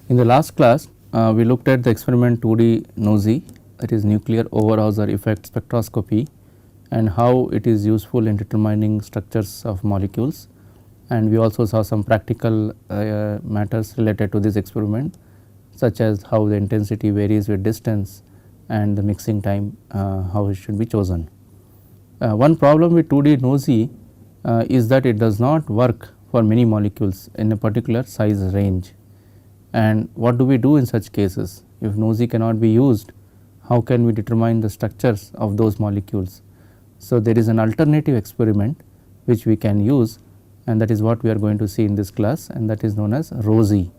In the last class, we looked at the experiment 2D NOESY, that is nuclear Overhauser effect spectroscopy, and how it is useful in determining structures of molecules, and we also saw some practical matters related to this experiment, such as how the intensity varies with distance and the mixing time, how it should be chosen. One problem with 2D NOESY is that it does not work for many molecules in a particular size range. And what do we do in such cases? If NOESY cannot be used, how can we determine the structures of those molecules? So, there is an alternative experiment which we can use, and that is what we are going to see in this class, and that is known as ROSY.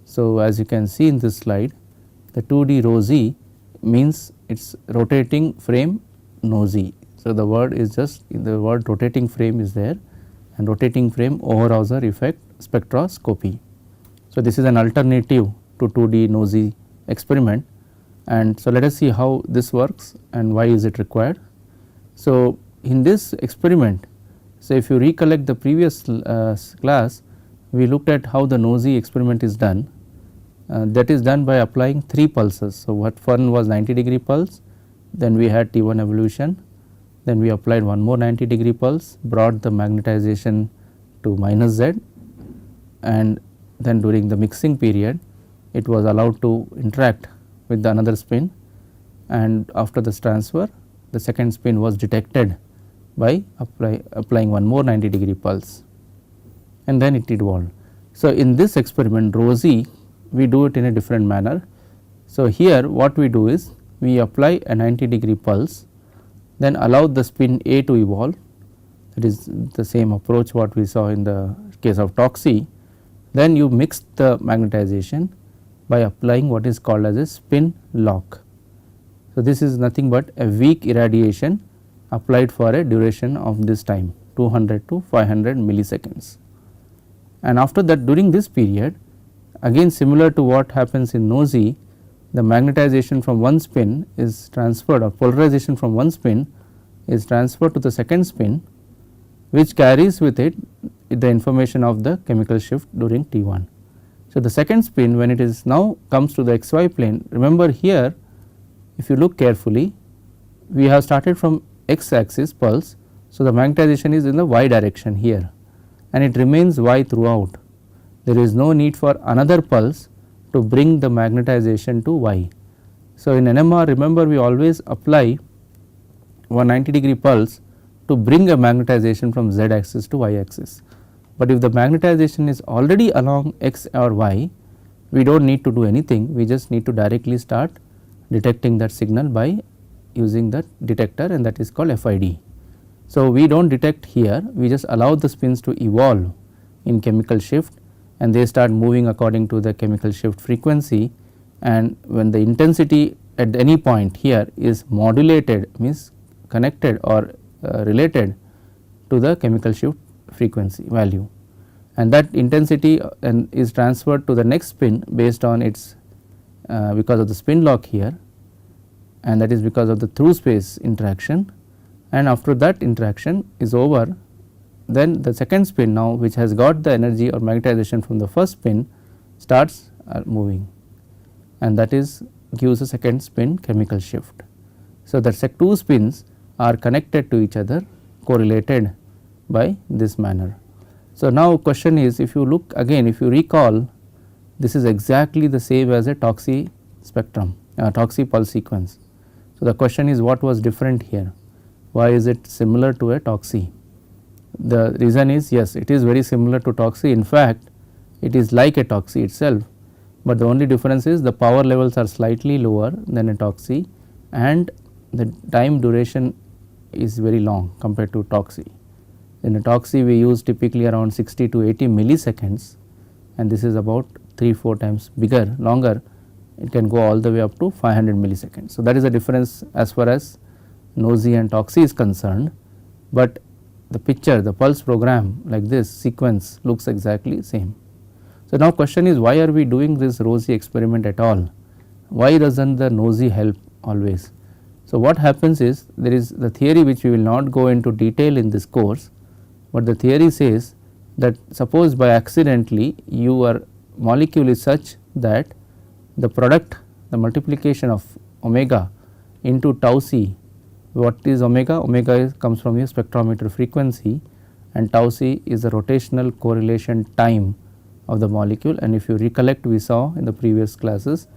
So, as you can see in this slide, the 2D ROSY means it is rotating frame NOESY. So, the word is just the word rotating frame is there, and rotating frame Overhauser effect spectroscopy. So, this is an alternative to 2D NOESY experiment, and so let us see how this works and why is it required. So, in this experiment, so if you recollect the previous class, we looked at how the NOESY experiment is done. That is done by applying 3 pulses. So, what one was 90-degree pulse, then we had T1 evolution, then we applied one more 90-degree pulse, brought the magnetization to minus Z, and then during the mixing period it was allowed to interact with the another spin, and after this transfer the second spin was detected by applying one more 90-degree pulse, and then it evolved. So, in this experiment ROSY we do it in a different manner. So, here what we do is we apply a 90-degree pulse, then allow the spin A to evolve, that is the same approach what we saw in the case of TOCSY. Then you mix the magnetization by applying what is called as a spin lock. So, this is nothing but a weak irradiation applied for a duration of this time 200 to 500 milliseconds. And after that, during this period, again similar to what happens in NOESY, the magnetization from one spin is transferred, or polarization from one spin is transferred to the second spin, which carries with it the information of the chemical shift during T1. So, the second spin, when it is now comes to the xy plane, remember here if you look carefully, we have started from x axis pulse. So, the magnetization is in the y direction here, and it remains y throughout. There is no need for another pulse to bring the magnetization to y. So, in NMR, remember we always apply one 90-degree pulse to bring a magnetization from z axis to y axis. But if the magnetization is already along x or y, we do not need to do anything, we just need to directly start detecting that signal by using that detector, and that is called FID. So, we do not detect here, we just allow the spins to evolve in chemical shift, and they start moving according to the chemical shift frequency, and when the intensity at any point here is modulated, means connected or related to the chemical shift frequency value, and that intensity is transferred to the next spin based on its because of the spin lock here, and that is because of the through space interaction, and after that interaction is over, then the second spin now which has got the energy or magnetization from the first spin starts moving, and that is gives a second spin chemical shift. So, that 2 spins are connected to each other, correlated by this manner. So, now question is, if you look again, if you recall, this is exactly the same as a TOCSY spectrum, TOCSY pulse sequence. So, the question is what was different here, why is it similar to a TOCSY? The reason is, yes, it is very similar to TOCSY, in fact it is like a TOCSY itself, but the only difference is the power levels are slightly lower than a TOCSY, and the time duration is very long compared to TOCSY. In a TOCSY we use typically around 60 to 80 milliseconds, and this is about 3-4 times bigger, longer, it can go all the way up to 500 milliseconds. So, that is the difference as far as NOESY and TOCSY is concerned, but the picture, the pulse program like this sequence looks exactly same. So, now question is, why are we doing this ROSY experiment at all? Why does not the NOESY help always? So, what happens is, there is the theory which we will not go into detail in this course, but the theory says that suppose by accidentally you are molecule is such that the product, the multiplication of omega into tau c. What is omega? Omega comes from your spectrometer frequency, and tau c is the rotational correlation time of the molecule, and if you recollect, we saw in the previous classes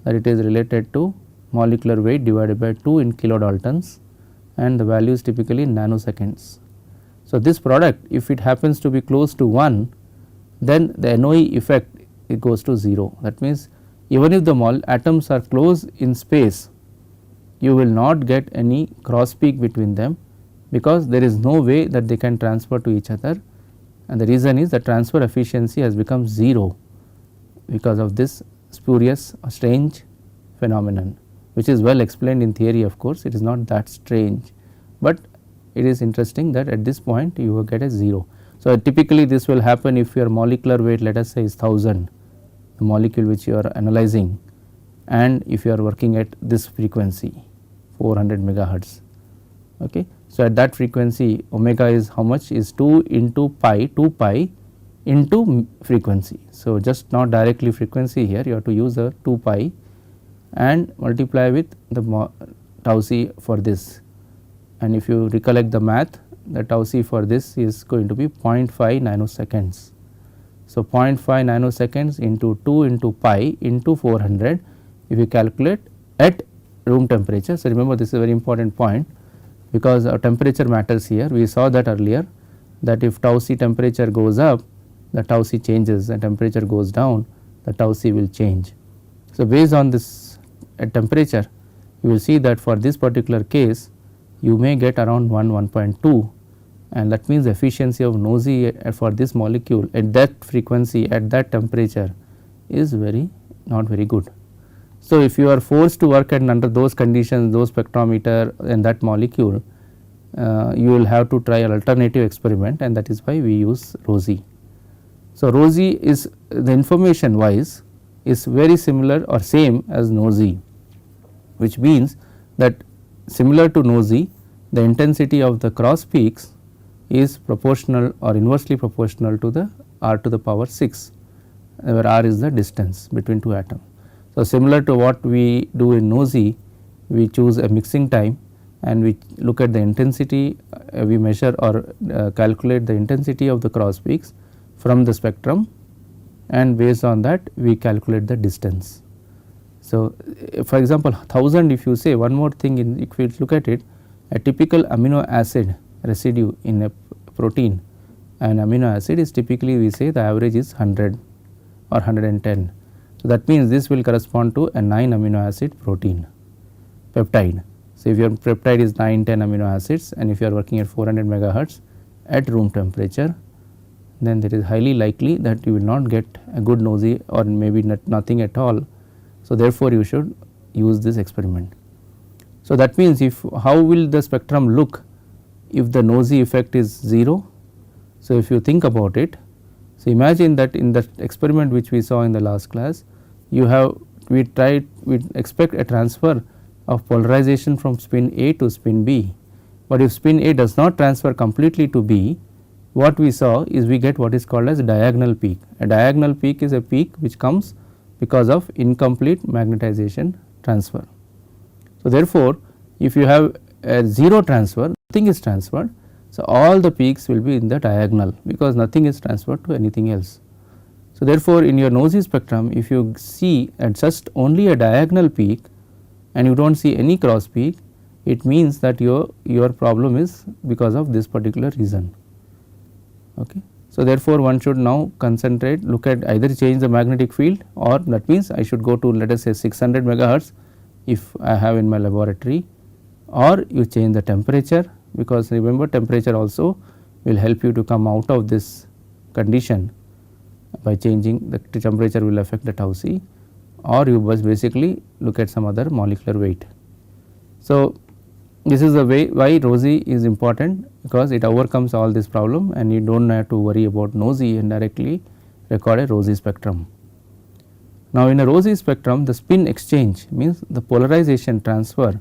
that it is related to molecular weight divided by 2 in kilodaltons, and the value is typically in nanoseconds. So, this product, if it happens to be close to 1, then the NOE effect, it goes to 0. That means, even if the atoms are close in space, you will not get any cross peak between them, because there is no way that they can transfer to each other, and the reason is the transfer efficiency has become 0 because of this spurious or strange phenomenon, which is well explained in theory. Of course, it is not that strange, but it is interesting that at this point you will get a 0. So, typically this will happen if your molecular weight, let us say, is 1000, the molecule which you are analyzing, and if you are working at this frequency 400 megahertz. Okay. So, at that frequency omega is how much? Is 2 into pi, 2 pi into frequency. So, just not directly frequency here, you have to use a 2 pi and multiply with the tau c for this, and if you recollect the math, the tau c for this is going to be 0.5 nanoseconds. So, 0.5 nanoseconds into 2 into pi into 400, if you calculate at room temperature. So, remember this is a very important point, because our temperature matters here. We saw that earlier, that if tau c temperature goes up, the tau c changes, and temperature goes down, the tau c will change. So, based on this at temperature, you will see that for this particular case you may get around 1.2, and that means the efficiency of NOESY for this molecule at that frequency at that temperature is not very good. So, if you are forced to work at under those conditions, those spectrometer and that molecule, you will have to try an alternative experiment, and that is why we use ROSY. So, ROSY is, the information wise, is very similar or same as NOESY, which means that similar to NOESY, the intensity of the cross peaks is proportional or inversely proportional to the r to the power 6, where r is the distance between two atoms. So, similar to what we do in NOESY, we choose a mixing time and we look at the intensity, we measure or calculate the intensity of the cross peaks from the spectrum, and based on that we calculate the distance. So, for example, 1000, if you say one more thing, if we look at it, a typical amino acid residue in a protein, an amino acid is typically, we say the average is 100 or 110. So, that means this will correspond to a 9 amino acid protein peptide. So, if your peptide is 9-10 amino acids, and if you are working at 400 megahertz at room temperature, then there is highly likely that you will not get a good NOESY or maybe nothing at all. So, therefore, you should use this experiment. So, that means if how will the spectrum look if the NOESY effect is 0? So, if you think about it, so imagine that in the experiment which we saw in the last class, you have we expect a transfer of polarization from spin A to spin B, but if spin A does not transfer completely to B, what we saw is we get what is called as diagonal peak. A diagonal peak is a peak which comes because of incomplete magnetization transfer. So, therefore, if you have a 0 transfer, nothing is transferred. So, all the peaks will be in the diagonal, because nothing is transferred to anything else. So, therefore, in your NOESY spectrum, if you see at just only a diagonal peak and you do not see any cross peak, it means that your problem is because of this particular reason. Okay. So, therefore, one should now concentrate, look at either change the magnetic field, or that means I should go to, let us say, 600 megahertz if I have in my laboratory, or you change the temperature, because remember temperature also will help you to come out of this condition. By changing the temperature will affect the tau c, or you must basically look at some other molecular weight. So, this is the way why ROSY is important, because it overcomes all this problem and you do not have to worry about NOESY and directly record a ROSY spectrum. Now, in a ROSY spectrum, the spin exchange means the polarization transfer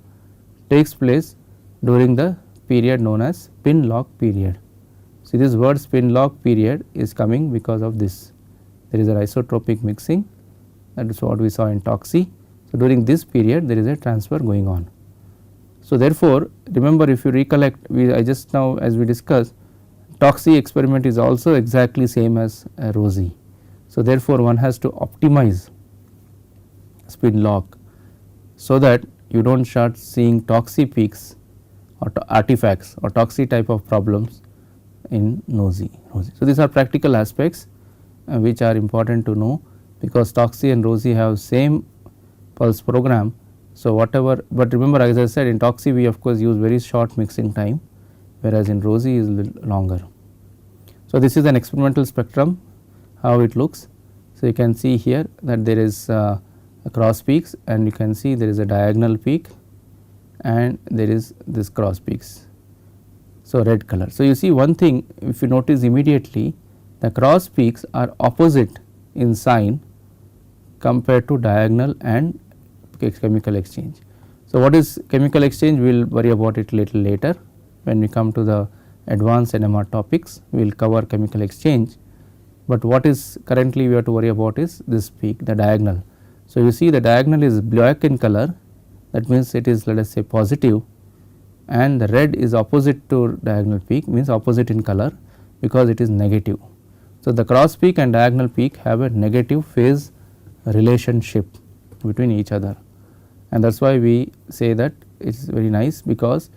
takes place during the period known as spin lock period. See, this word spin lock period is coming because of this. there is a isotropic mixing, that is what we saw in TOXI. So, during this period there is a transfer going on. So, therefore, remember if you recollect, I just now as we discussed, TOXI experiment is also exactly same as ROSI. So, therefore, one has to optimize spin lock so that you do not start seeing TOXI peaks or artifacts or TOXI type of problems in ROSI. So, these are practical aspects which are important to know, because TOXI and ROSI have same pulse program. So, whatever, but remember as I said, in TOXI we of course use very short mixing time, whereas in ROSI is little longer. So, this is an experimental spectrum how it looks. So, you can see here that there is a cross peaks, and you can see there is a diagonal peak and there is this cross peaks. So, red color. So, you see one thing, if you notice immediately, the cross peaks are opposite in sign compared to diagonal and chemical exchange. So, what is chemical exchange? We will worry about it little later when we come to the advanced NMR topics. We will cover chemical exchange, but what is currently we have to worry about is this peak, the diagonal. So, you see the diagonal is black in color, that means it is, let us say, positive, and the red is opposite to diagonal peak, means opposite in color, because it is negative. So, the cross peak and diagonal peak have a negative phase relationship between each other, and that is why we say that it is very nice, because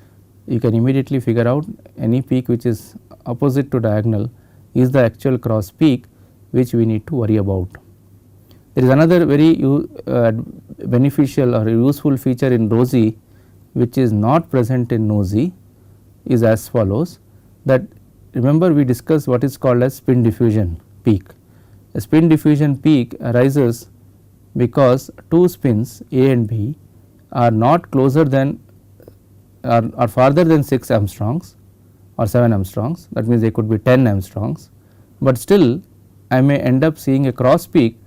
you can immediately figure out any peak which is opposite to diagonal is the actual cross peak which we need to worry about. There is another very beneficial or useful feature in ROSI which is not present in NOSI, is as follows, that remember we discussed what is called as spin diffusion peak. A spin diffusion peak arises because two spins A and B are not closer than or farther than 6 angstroms or 7 angstroms, that means they could be 10 angstroms, but still I may end up seeing a cross peak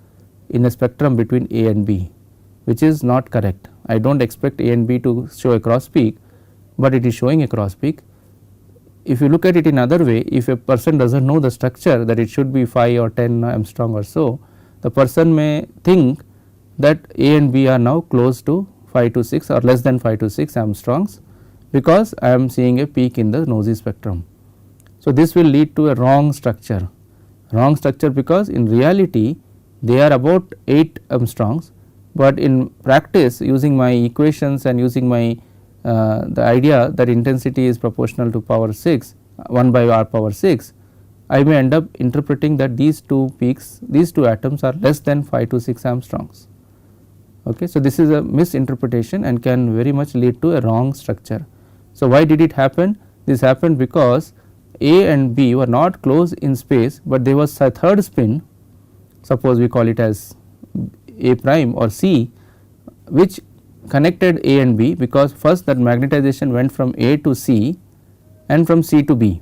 in a spectrum between A and B, which is not correct. I do not expect A and B to show a cross peak, but it is showing a cross peak. If you look at it in other way, if a person does not know the structure that it should be 5 or 10 angstrom or so, the person may think that A and B are now close to 5 to 6 or less than 5 to 6 angstroms, because I am seeing a peak in the NOSI spectrum. So, this will lead to a wrong structure because in reality they are about 8 angstroms, but in practice using my equations and using my the idea that intensity is proportional to power 6 1 by r power 6, I may end up interpreting that these two peaks, these two atoms are less than 5 to 6 angstroms. Okay. So, this is a misinterpretation and can very much lead to a wrong structure. So, why did it happen? This happened because A and B were not close in space, but there was a third spin, suppose we call it as A prime or C, which connected A and B, because first that magnetization went from A to C and from C to B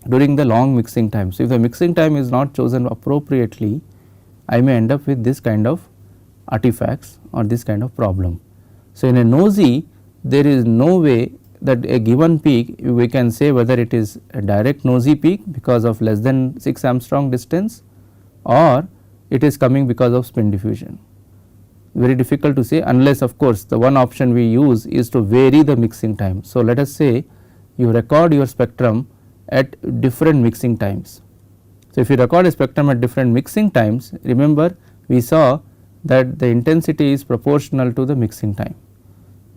during the long mixing time. So, if the mixing time is not chosen appropriately, I may end up with this kind of artifacts or this kind of problem. So, in a NOSI there is no way that a given peak we can say whether it is a direct NOSI peak because of less than 6 angstrom distance, or it is coming because of spin diffusion. Very difficult to say, unless of course the one option we use is to vary the mixing time. So, let us say you record your spectrum at different mixing times. So, if you record a spectrum at different mixing times, remember we saw that the intensity is proportional to the mixing time.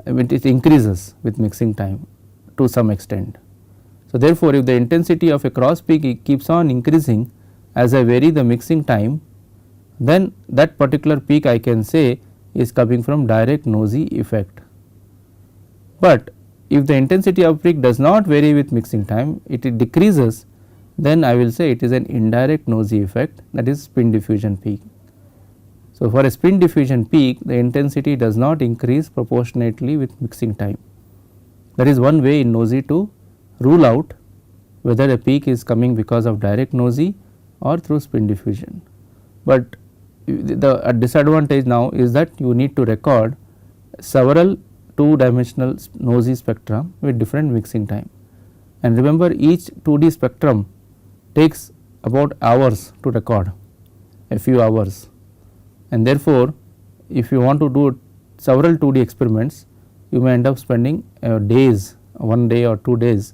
It increases with mixing time to some extent. So, therefore, if the intensity of a cross peak keeps on increasing as I vary the mixing time, then that particular peak I can say is coming from direct NOSI effect. But if the intensity of peak does not vary with mixing time, it decreases, then I will say it is an indirect NOSI effect, that is spin diffusion peak. So, for a spin diffusion peak, the intensity does not increase proportionately with mixing time. That is one way in NOSI to rule out whether a peak is coming because of direct NOSI or through spin diffusion. But the disadvantage now is that you need to record several 2-dimensional NOSI spectra with different mixing time. And remember, each 2D spectrum takes about hours to record, a few hours, and therefore, if you want to do several 2D experiments, you may end up spending days, 1 day or 2 days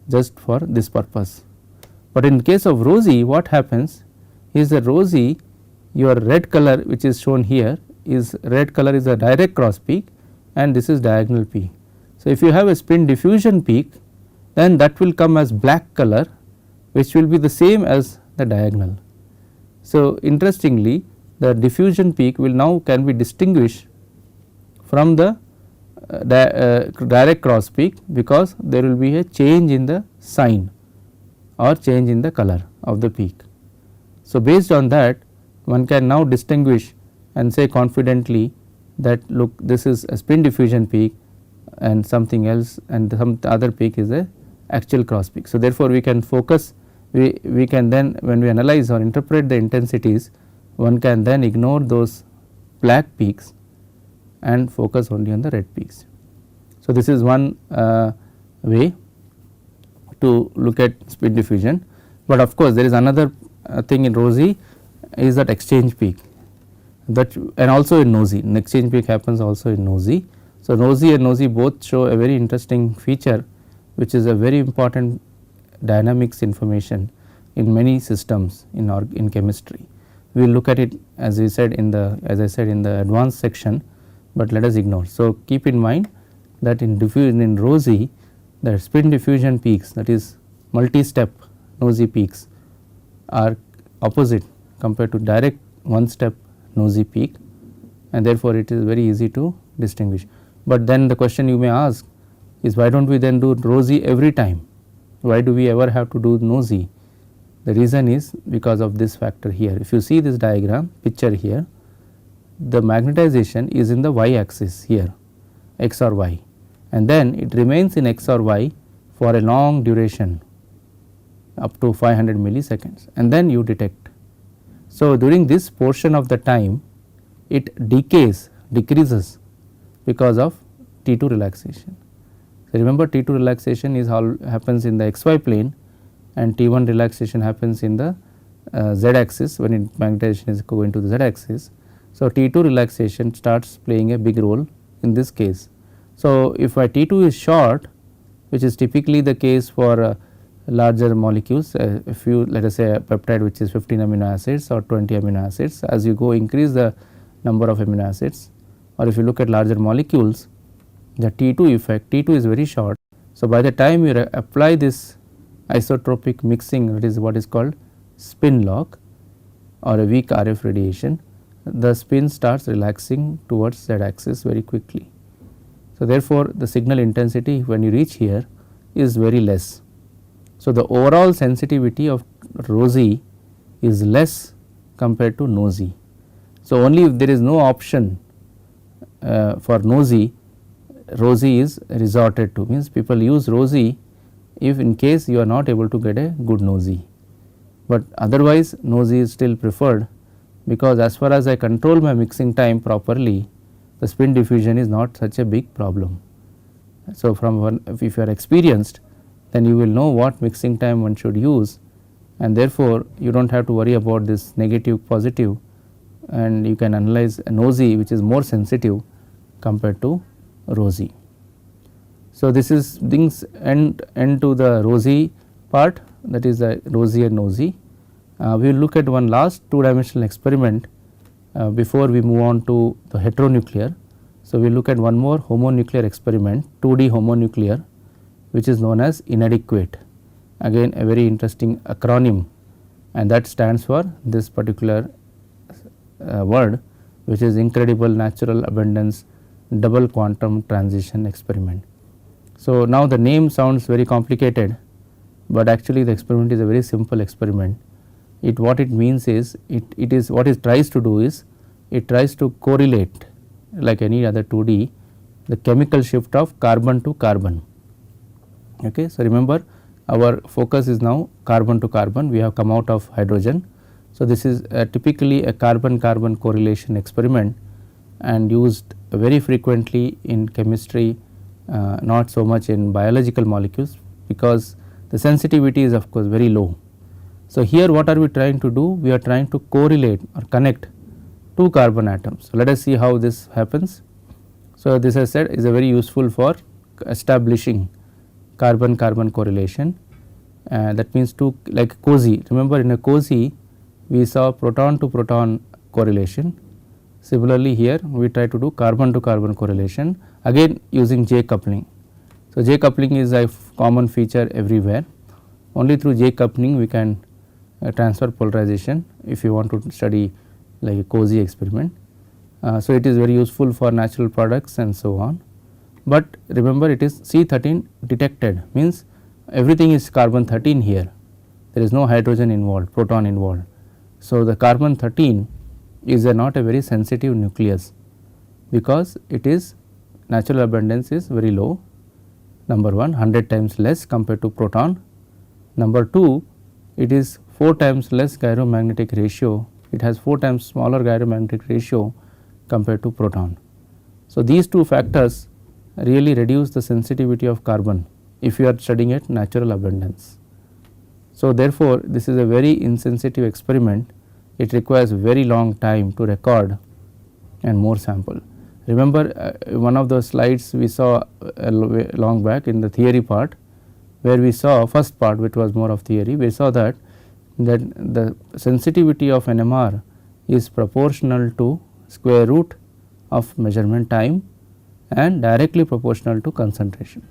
just for this purpose. But in case of rosy, what happens is that rosy, your red color which is shown here is red color is a direct cross peak and this is diagonal peak. So, if you have a spin diffusion peak, then that will come as black color, which will be the same as the diagonal. So, interestingly, the diffusion peak will now can be distinguished from the direct cross peak, because there will be a change in the sign or change in the color of the peak. So, based on that, one can now distinguish and say confidently that look, this is a spin diffusion peak and something else, and some other peak is a actual cross peak. So, therefore, we can focus, we can then when we analyze or interpret the intensities, one can then ignore those black peaks and focus only on the red peaks. So, this is one way to look at spin diffusion, but of course, there is another thing in rosy is that exchange peak, that and also in nosy, an exchange peak happens also in nosy. So, nosy and nosy both show a very interesting feature, which is a very important dynamics information in many systems in chemistry. We will look at it as I said in the advanced section, but let us ignore. So, keep in mind that in diffusion in rosy, the spin diffusion peaks, that is multi-step nosy peaks, are opposite compared to direct one step nosy peak, and therefore, it is very easy to distinguish. But then the question you may ask is, why do not we then do rosy every time? Why do we ever have to do nosy? The reason is because of this factor here. If you see this diagram picture here, the magnetization is in the y axis here, x or y, and then it remains in x or y for a long duration up to 500 milliseconds, and then you detect. So, during this portion of the time, it decreases because of T2 relaxation. So, remember, T2 relaxation is how happens in the xy plane, and T1 relaxation happens in the z axis when magnetization is going to the z axis. So, T2 relaxation starts playing a big role in this case. So, if my T2 is short, which is typically the case for larger molecules, if you let us say a peptide which is 15 amino acids or 20 amino acids, as you go increase the number of amino acids, or if you look at larger molecules, the T2 effect, T2 is very short. So, by the time you apply this isotropic mixing, that is what is called spin lock or a weak RF radiation, the spin starts relaxing towards z axis very quickly. So, therefore, the signal intensity when you reach here is very less. So, the overall sensitivity of rosy is less compared to nosy. So, only if there is no option for nosy, rosy is resorted to, means people use rosy if in case you are not able to get a good nosy, but otherwise nosy is still preferred, because as far as I control my mixing time properly, the spin diffusion is not such a big problem. So, from one, if you are experienced, then you will know what mixing time one should use, and therefore, you do not have to worry about this negative positive, and you can analyze a nosy which is more sensitive compared to rosy. So, this is things end to the rosy part, that is the rosy and nosy. We will look at one last 2-dimensional experiment before we move on to the heteronuclear. So, we will look at one more homonuclear experiment, 2D homonuclear, which is known as inadequate, again a very interesting acronym, and that stands for this particular word, which is incredible natural abundance double quantum transition experiment. So, now the name sounds very complicated, but actually the experiment is a very simple experiment. What it means is, it is what it tries to do is, it tries to correlate like any other 2D the chemical shift of carbon to carbon. Okay. So, remember our focus is now carbon to carbon, we have come out of hydrogen. So, this is typically a carbon carbon correlation experiment and used very frequently in chemistry, not so much in biological molecules, because the sensitivity is of course very low. So, here what are we trying to do? We are trying to correlate or connect two carbon atoms. So, let us see how this happens. So, this I said is a very useful for establishing carbon carbon correlation, that means two, like cozy. Remember, in a cozy we saw proton to proton correlation. Similarly, here we try to do carbon to carbon correlation, again using J coupling. So, J coupling is a common feature everywhere. Only through J coupling we can transfer polarization if you want to study like a cozy experiment. So, it is very useful for natural products and so on, but remember it is C13 detected, means everything is carbon 13 here, there is no hydrogen involved, proton involved. So, the carbon 13 is not a very sensitive nucleus, because it is natural abundance is very low, number 1, 100 times less compared to proton. Number 2, it is 4 times less gyromagnetic ratio, it has 4 times smaller gyromagnetic ratio compared to proton. So, these two factors really reduce the sensitivity of carbon if you are studying at natural abundance. So, therefore, this is a very insensitive experiment, it requires very long time to record and more sample. Remember one of the slides we saw long back in the theory part, where we saw first part which was more of theory, we saw that the sensitivity of NMR is proportional to square root of measurement time and directly proportional to concentration.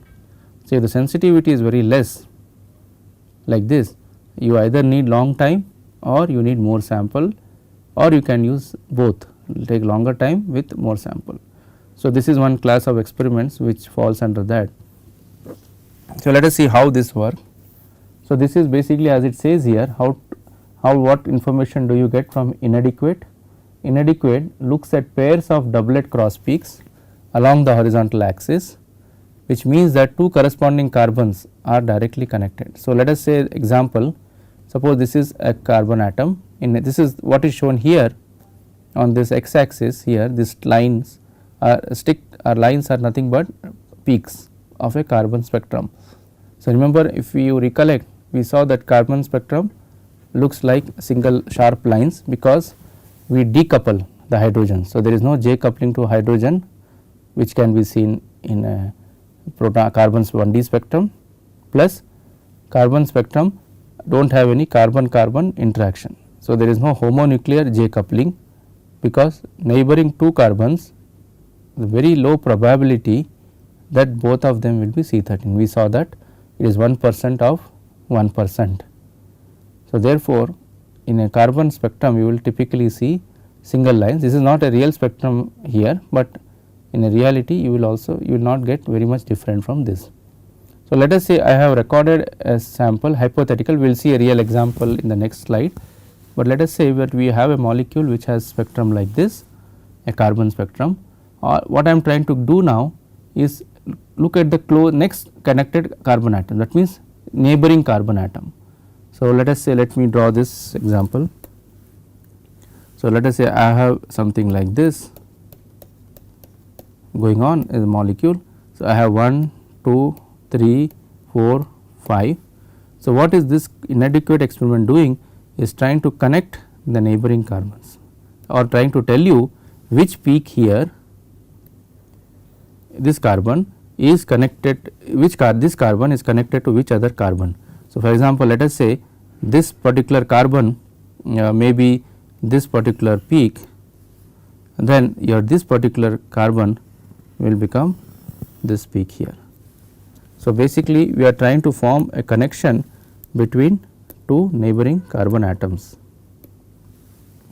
So, if the sensitivity is very less like this, you either need long time or you need more sample, or you can use both, take longer time with more sample. So, this is one class of experiments which falls under that. So, let us see how this works. So, this is basically as it says here, how what information do you get from inadequate? Inadequate looks at pairs of doublet cross peaks along the horizontal axis, which means that two corresponding carbons are directly connected. So, let us say example, suppose this is a carbon atom, this is what is shown here on this x axis here, these lines are lines are nothing but peaks of a carbon spectrum. So, remember if you recollect, we saw that carbon spectrum looks like single sharp lines because we decouple the hydrogen. So, there is no J coupling to hydrogen which can be seen in a proton carbon's 1D spectrum, plus carbon spectrum do not have any carbon carbon interaction. So, there is no homonuclear J coupling, because neighboring two carbons, the very low probability that both of them will be C13. We saw that it is 1% of 1%. So, therefore, in a carbon spectrum you will typically see single lines. This is not a real spectrum here, but in a reality you will not get very much different from this. So, let us say I have recorded a sample hypothetical, we will see a real example in the next slide, but let us say that we have a molecule which has spectrum like this, a carbon spectrum. What I am trying to do now is look at the next connected carbon atom, that means neighboring carbon atom. So, let us say, let me draw this example. So, let us say I have something like this going on in the molecule. So, I have 1, 2, 3, 4, 5. So, what is this inadequate experiment doing is trying to connect the neighboring carbons, or trying to tell you which peak here this carbon is connected, this carbon is connected to which other carbon. So, for example, let us say this particular carbon may be this particular peak, then this particular carbon will become this peak here. So, basically we are trying to form a connection between two neighboring carbon atoms.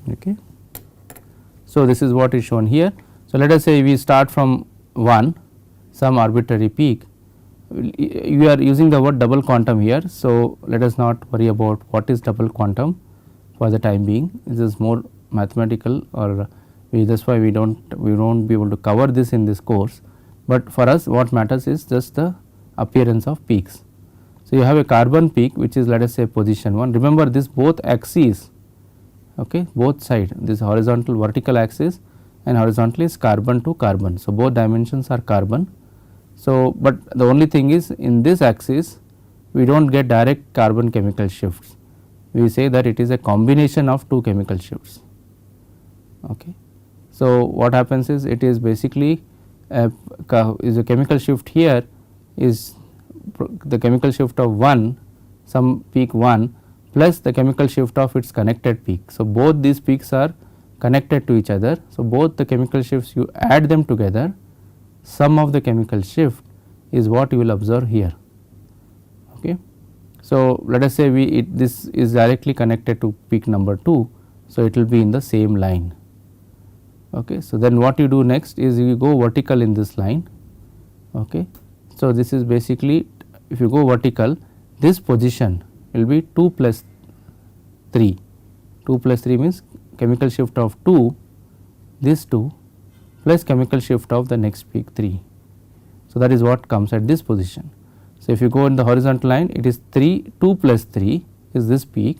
Okay. So, this is what is shown here. So, let us say we start from 1, some arbitrary peak, you are using the word double quantum here. So, let us not worry about what is double quantum for the time being, this is more mathematical, or that is why we do not be able to cover this in this course, but for us what matters is just the appearance of peaks. So, you have a carbon peak which is, let us say, position 1. Remember this both axes, okay, both side, this horizontal vertical axis and horizontal is carbon to carbon. So, both dimensions are carbon. So, but the only thing is in this axis we do not get direct carbon chemical shifts, we say that it is a combination of two chemical shifts. Okay. So, what happens is it is basically a chemical shift here is the chemical shift of 1, some peak 1 plus the chemical shift of its connected peak. So, both these peaks are connected to each other. So, both the chemical shifts you add them together, sum of the chemical shift is what you will observe here. Okay. So, let us say this is directly connected to peak number 2. So, it will be in the same line. Okay. So, then what you do next is you go vertical in this line. Okay. So, this is basically if you go vertical, this position will be 2 plus 3, 2 plus 3 means chemical shift of 2, this 2 plus chemical shift of the next peak 3. So, that is what comes at this position. So, if you go in the horizontal line, it is 2 plus 3 is this peak,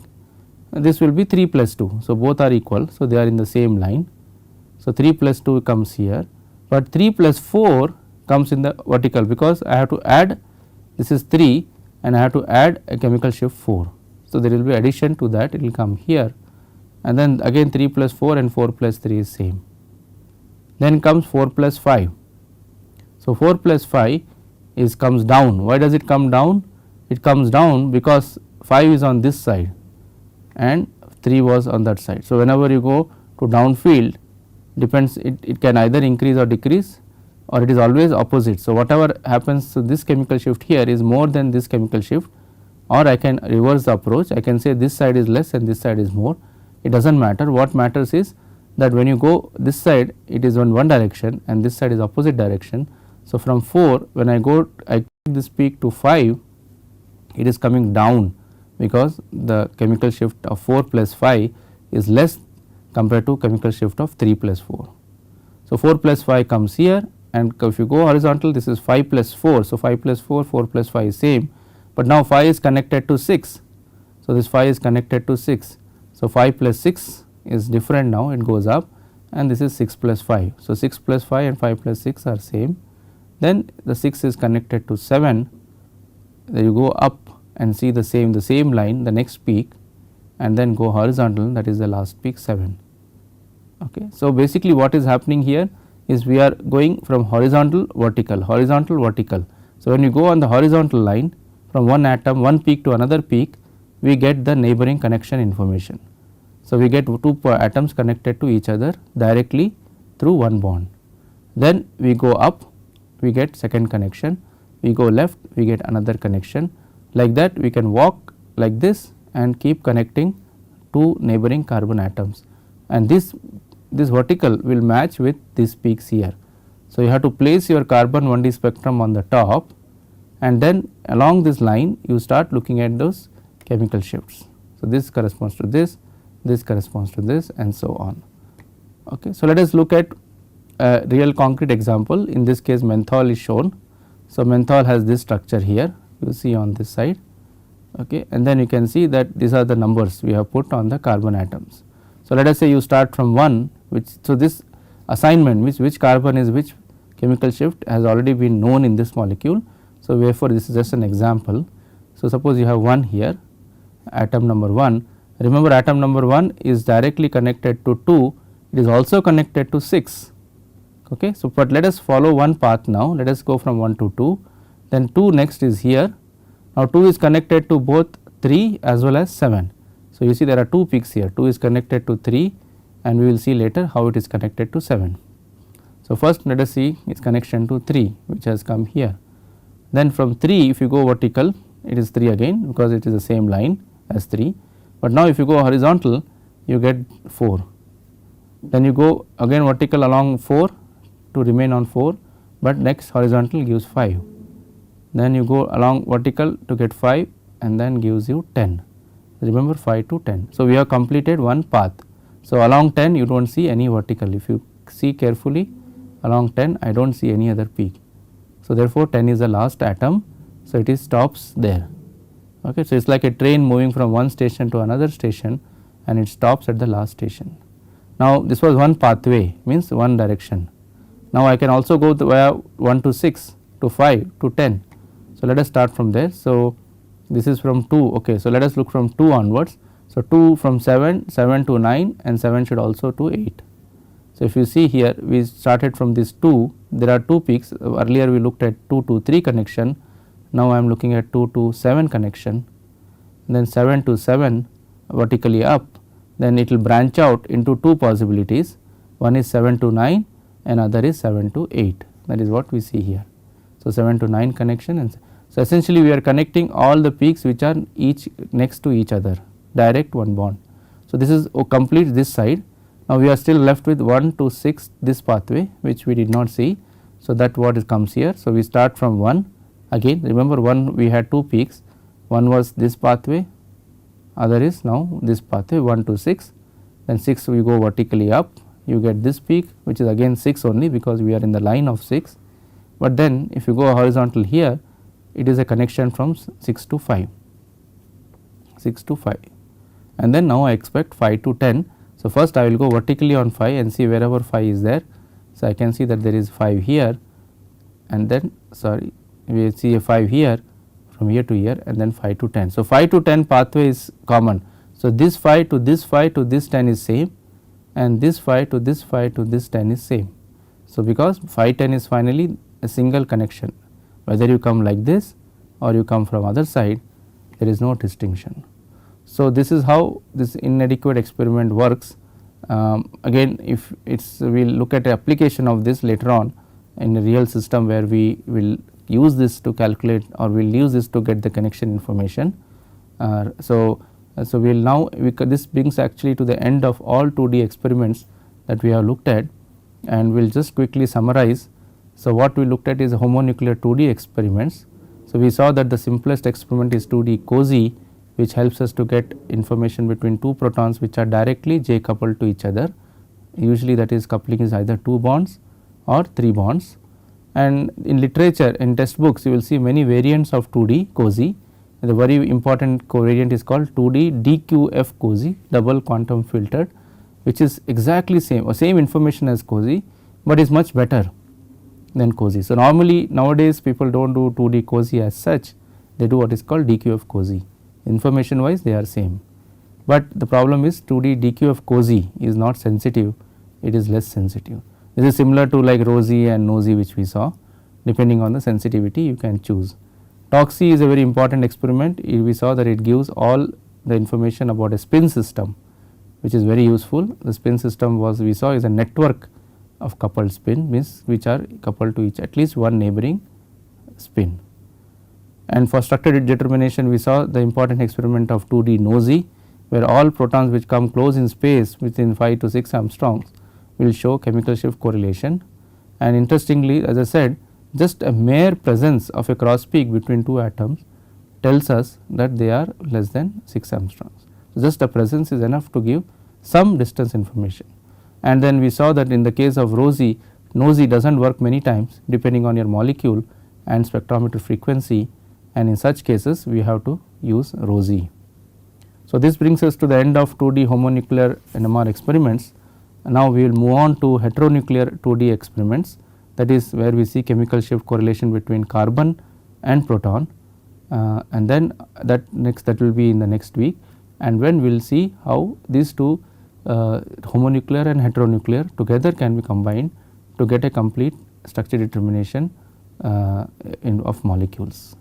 and this will be 3 plus 2. So, both are equal. So, they are in the same line. So, 3 plus 2 comes here, but 3 plus 4 comes in the vertical, because I have to add, this is 3 and I have to add a chemical shift 4. So, there will be addition to that, it will come here, and then again 3 plus 4 and 4 plus 3 is same. Then comes 4 plus 5. So, 4 plus 5 comes down. Why does it come down? It comes down because 5 is on this side and 3 was on that side. So, whenever you go to downfield, depends, it can either increase or decrease, or it is always opposite. So, whatever happens to this chemical shift here is more than this chemical shift, or I can reverse the approach. I can say this side is less and this side is more. It does not matter. What matters is that when you go this side, it is on one direction and this side is opposite direction. So, from 4, when I take this peak to 5, it is coming down, because the chemical shift of 4 plus 5 is less compared to chemical shift of 3 plus 4. So, 4 plus 5 comes here, and if you go horizontal, this is 5 plus 4. So, 5 plus 4, 4 plus 5 is same, but now 5 is connected to 6. So, this 5 is connected to 6. So, 5 plus 6 is different now, it goes up, and this is 6 plus 5. So, 6 plus 5 and 5 plus 6 are same. Then the 6 is connected to 7, then you go up and see the same line, the next peak, and then go horizontal, that is the last peak 7. Okay. So, basically what is happening here is we are going from horizontal vertical, horizontal vertical. So, when you go on the horizontal line from one atom, one peak to another peak, we get the neighboring connection information. So, we get two atoms connected to each other directly through one bond. Then we go up, we get second connection, we go left, we get another connection. Like that we can walk like this and keep connecting two neighboring carbon atoms, and this vertical will match with these peaks here. So, you have to place your carbon 1D spectrum on the top, and then along this line you start looking at those chemical shifts. So, this corresponds to this corresponds to this, and so on. Okay. So, let us look at a real concrete example. In this case menthol is shown. So, menthol has this structure here, you see on this side, okay, and then you can see that these are the numbers we have put on the carbon atoms. So, let us say you start from 1, so this assignment which carbon is which chemical shift has already been known in this molecule. So, therefore, this is just an example. So, suppose you have 1 here, atom number 1. Remember, atom number 1 is directly connected to 2, it is also connected to 6. Okay. So, but let us follow one path now, let us go from 1 to 2, then 2 next is here. Now, 2 is connected to both 3 as well as 7. So, you see there are 2 peaks here, 2 is connected to 3, and we will see later how it is connected to 7. So, first let us see its connection to 3, which has come here. Then from 3, if you go vertical, it is 3 again, because it is the same line as 3, but now if you go horizontal, you get 4. Then you go again vertical along 4 to remain on 4, but next horizontal gives 5. Then you go along vertical to get 5, and then gives you 10. Remember 5 to 10. So, we have completed one path. So, along 10 you do not see any vertical. If you see carefully, along 10 I do not see any other peak. So, therefore, 10 is the last atom. So, it is stops there. Okay. So, it is like a train moving from one station to another station, and it stops at the last station. Now, this was one pathway, means one direction. Now, I can also go via 1 to 6 to 5 to 10. So, let us start from there. So, this is from 2. Okay. So, let us look from 2 onwards. So, 2 from 7, 7 to 9 and 7 should also to 8. So, if you see here we started from this 2, there are 2 peaks. Earlier we looked at 2 to 3 connection, now I am looking at 2 to 7 connection, then 7 to 7 vertically up, then it will branch out into 2 possibilities, one is 7 to 9 and other is 7 to 8, that is what we see here. So, 7 to 9 connection, and so essentially we are connecting all the peaks which are each next to each other, direct one bond. So, this is completes this side. Now, we are still left with 1 to 6 this pathway which we did not see. So, that what is comes here. So, we start from 1 again, remember 1 we had 2 peaks, one was this pathway, other is now this pathway 1 to 6, then 6 we go vertically up, you get this peak which is again 6 only because we are in the line of 6, but then if you go horizontal here it is a connection from 6 to 5, 6 to 5, and then now I expect 5 to 10. So, first I will go vertically on 5 and see wherever 5 is there. So, I can see that there is 5 here and then sorry we see a 5 here from here to here and then 5 to 10. So, 5 to 10 pathway is common. So, this 5 to this 5 to this 10 is same and this 5 to this 5 to this 10 is same. So, because 5 10 is finally a single connection, whether you come like this or you come from other side, there is no distinction. So, this is how this inadequate experiment works. Again, if it is we will look at the application of this later on in a real system where we will use this to calculate or we will use this to get the connection information. So, we will now this brings actually to the end of all 2D experiments that we have looked at, and we will just quickly summarize. So, what we looked at is homonuclear 2D experiments. So, we saw that the simplest experiment is 2D cozy, which helps us to get information between 2 protons which are directly J coupled to each other. Usually that is coupling is either 2 bonds or 3 bonds, and in literature in textbooks you will see many variants of 2D cozy. The very important covariant is called 2D DQF cozy, double quantum filtered, which is exactly same or same information as cozy, but is much better than cozy. So, normally nowadays people do not do 2D cozy as such, they do what is called DQF cozy. Information wise they are same, but the problem is 2D DQF cozy is not sensitive, it is less sensitive. This is similar to like rosy and nosy which we saw, depending on the sensitivity you can choose. TOCSY is a very important experiment. We saw that it gives all the information about a spin system, which is very useful. The spin system was we saw is a network of coupled spin, means which are coupled to each at least one neighboring spin. And for structured determination we saw the important experiment of 2D nosy, where all protons which come close in space within 5 to 6 angstroms will show chemical shift correlation. And interestingly, as I said, just a mere presence of a cross peak between 2 atoms tells us that they are less than 6 angstroms. So, just a presence is enough to give some distance information. And then we saw that in the case of rosy, nosy does not work many times depending on your molecule and spectrometer frequency, and in such cases we have to use rosy. So, this brings us to the end of 2D homonuclear NMR experiments. Now, we will move on to heteronuclear 2D experiments, that is where we see chemical shift correlation between carbon and proton, and then that will be in the next week, and when we will see how these two homonuclear and heteronuclear together can be combined to get a complete structure determination of molecules.